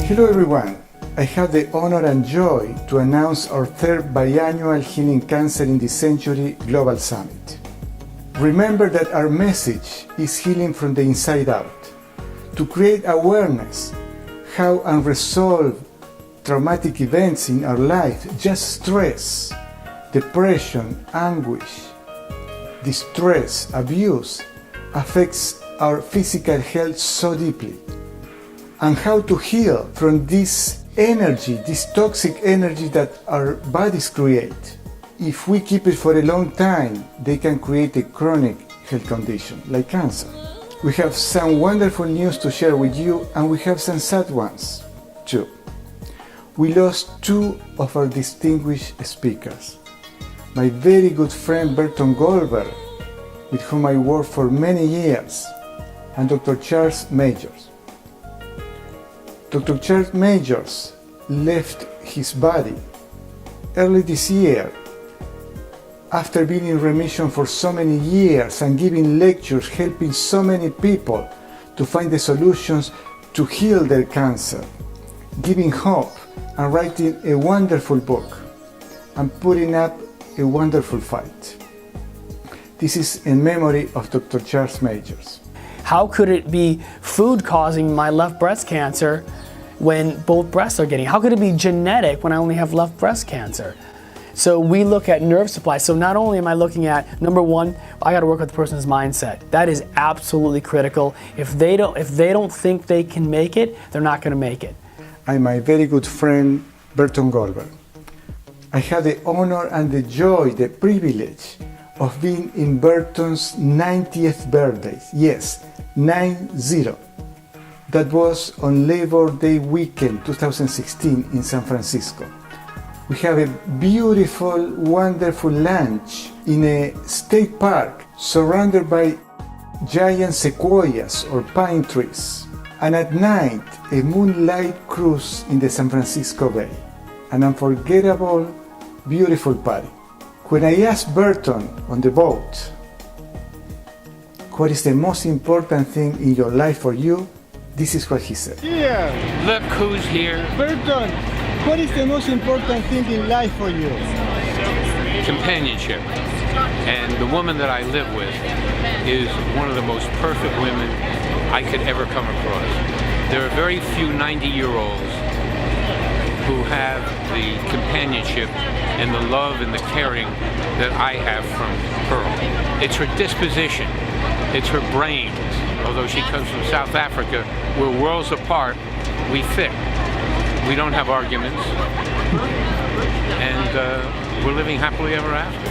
Hello everyone, I have the honor and joy to announce our third biannual Healing Cancer in this Century Global Summit. Remember that our message is healing from the inside out, to create awareness how unresolved traumatic events in our life, just stress, depression, anguish, distress, abuse, affects our physical health so deeply, and how to heal from this energy, this toxic energy that our bodies create. If we keep it for a long time, they can create a chronic health condition like cancer. We have some wonderful news to share with you, and we have some sad ones too. We lost two of our distinguished speakers. My very good friend Burton Goldberg, with whom I worked for many years, and Dr. Charles Majors. Dr. Charles Majors left his body early this year after being in remission for so many years and giving lectures, helping so many people to find the solutions to heal their cancer, giving hope and writing a wonderful book and putting up a wonderful fight. This is in memory of Dr. Charles Majors. How could it be food causing my left breast cancer when both breasts are getting? How could it be genetic when I only have left breast cancer? So we look at nerve supply. So not only am I looking at, number one, I got to work with the person's mindset. That is absolutely critical. If they don't think they can make it, they're not going to make it. I'm my very good friend Burton Goldberg. I had the honor and the joy, the privilege of being in Burton's 90th birthday. Yes, 90. That was on Labor Day weekend 2016 in San Francisco. We have a beautiful, wonderful lunch in a state park surrounded by giant sequoias or pine trees. And at night, a moonlight cruise in the San Francisco Bay. An unforgettable, beautiful party. When I asked Burton on the boat, what is the most important thing in your life for you? This is what he said. Here! Look who's here. Burton, what is the most important thing in life for you? Companionship. And the woman that I live with is one of the most perfect women I could ever come across. There are very few 90-year-olds who have the companionship and the love and the caring that I have from Pearl. It's her disposition, it's her brains. Although she comes from South Africa, we're worlds apart, we fit. We don't have arguments, and we're living happily ever after.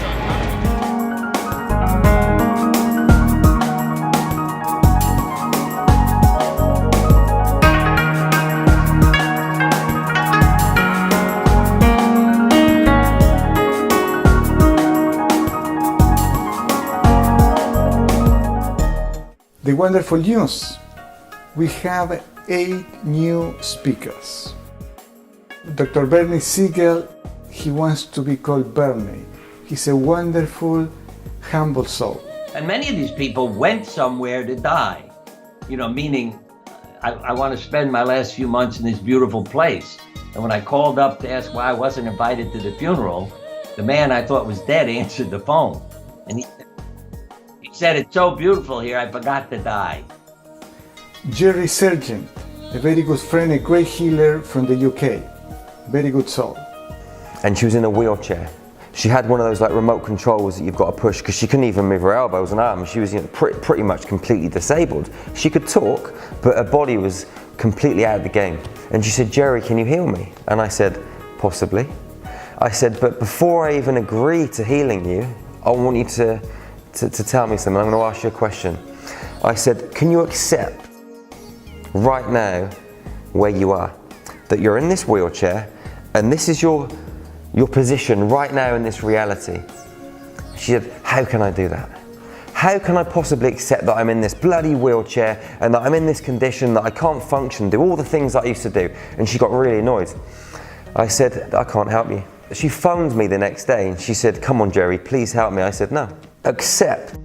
The wonderful news, we have 8 new speakers. Dr. Bernie Siegel, he wants to be called Bernie. He's a wonderful, humble soul. And many of these people went somewhere to die, meaning I want to spend my last few months in this beautiful place. And when I called up to ask why I wasn't invited to the funeral, the man I thought was dead answered the phone. And he said, "It's so beautiful here, I forgot to die." Jerry Sargent, a very good friend, a great healer from the UK. Very good soul. And she was in a wheelchair. She had one of those like remote controls that you've got to push because she couldn't even move her elbows and arms. She was pretty much completely disabled. She could talk, but her body was completely out of the game. And she said, "Jerry, can you heal me?" And I said, "Possibly." I said, "But before I even agree to healing you, I want you to tell me something. I'm going to ask you a question." I said, "Can you accept right now where you are? That you're in this wheelchair and this is your position right now in this reality?" She said, "How can I do that? How can I possibly accept that I'm in this bloody wheelchair and that I'm in this condition, that I can't function, do all the things that I used to do?" And she got really annoyed. I said, "I can't help you." She phoned me the next day and she said, "Come on, Jerry, please help me." I said, "No. Accept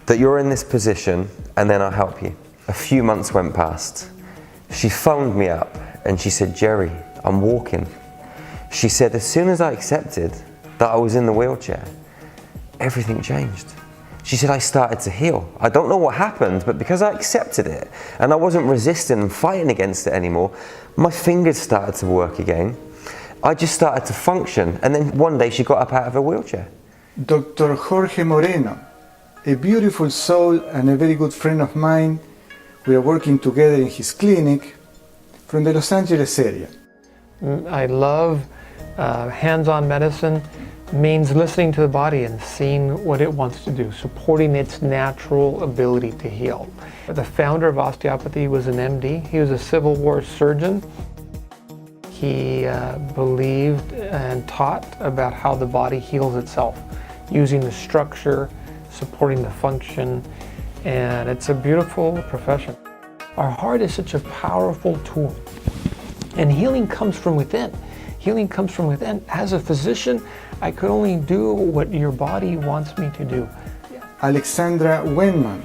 that you're in this position and then I'll help you." A few months went past. She phoned me up and she said, Jerry, I'm walking. She said, as soon as I accepted that I was in the wheelchair, everything changed. She said, I started to heal. I don't know what happened, but because I accepted it and I wasn't resisting and fighting against it anymore, my fingers started to work again. I just started to function. And then one day she got up out of her wheelchair. Dr. Jorge Moreno, a beautiful soul and a very good friend of mine. We are working together in his clinic from the Los Angeles area. I love hands-on medicine. Means listening to the body and seeing what it wants to do, supporting its natural ability to heal. The founder of osteopathy was an MD. He was a Civil War surgeon. He believed and taught about how the body heals itself, using the structure, supporting the function, and it's a beautiful profession. Our heart is such a powerful tool, and healing comes from within. Healing comes from within. As a physician, I could only do what your body wants me to do. Alexandra Wenman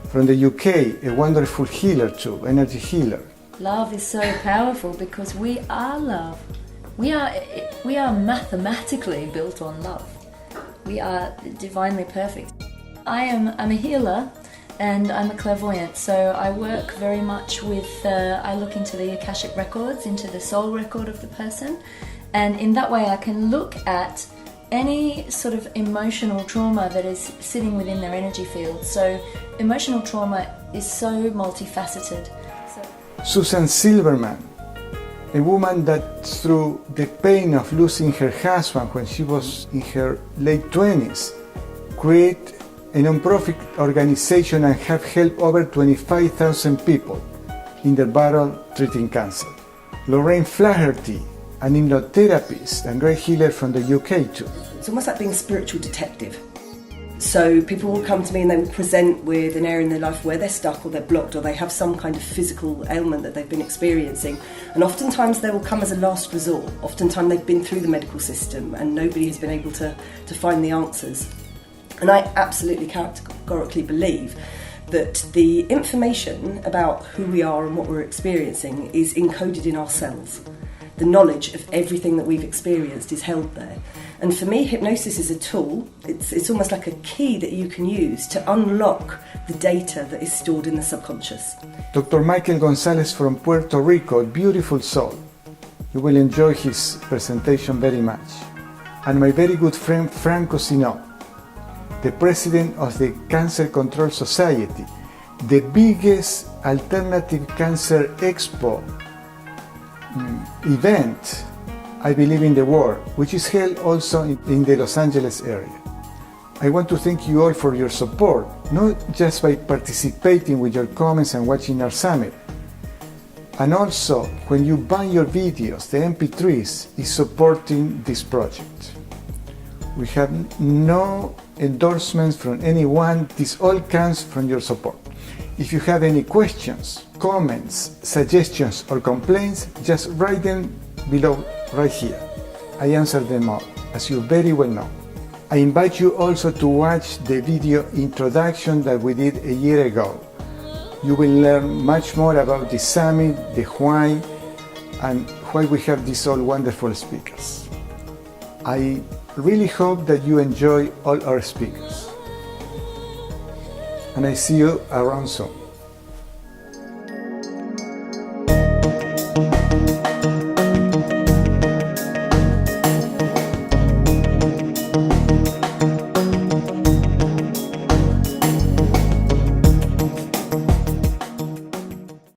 from the UK, a wonderful healer too, energy healer. Love is so powerful because we are love. We are mathematically built on love. We are divinely perfect. I'm a healer and I'm a clairvoyant, so I work very much with, I look into the Akashic records, into the soul record of the person, and in that way I can look at any sort of emotional trauma that is sitting within their energy field. So emotional trauma is so multifaceted. Susan Silverman, a woman that through the pain of losing her husband when she was in her late 20s, created a non-profit organization and have helped over 25,000 people in their battle treating cancer. Lorraine Flaherty, an hypnotherapist and great healer from the UK too. It's almost like being a spiritual detective. So people will come to me and they will present with an area in their life where they're stuck or they're blocked or they have some kind of physical ailment that they've been experiencing. And oftentimes they will come as a last resort. Oftentimes they've been through the medical system and nobody has been able to find the answers. And I absolutely categorically believe that the information about who we are and what we're experiencing is encoded in our cells. The knowledge of everything that we've experienced is held there. And for me, hypnosis is a tool. It's almost like a key that you can use to unlock the data that is stored in the subconscious. Dr. Michael Gonzalez from Puerto Rico, a beautiful soul. You will enjoy his presentation very much. And my very good friend Franco Sinó, the president of the Cancer Control Society, the biggest alternative cancer expo event, I believe, in the world, which is held also in the Los Angeles area. I want to thank you all for your support, not just by participating with your comments and watching our summit, and also when you buy your videos, the MP3s is supporting this project. We have no endorsements from anyone. This all comes from your support. If you have any questions, comments, suggestions or complaints, just write them below right here. I answer them all, as you very well know. I invite you also to watch the video introduction that we did a year ago. You will learn much more about the summit, the why, and why we have these all wonderful speakers. I really hope that you enjoy all our speakers. And I see you around soon.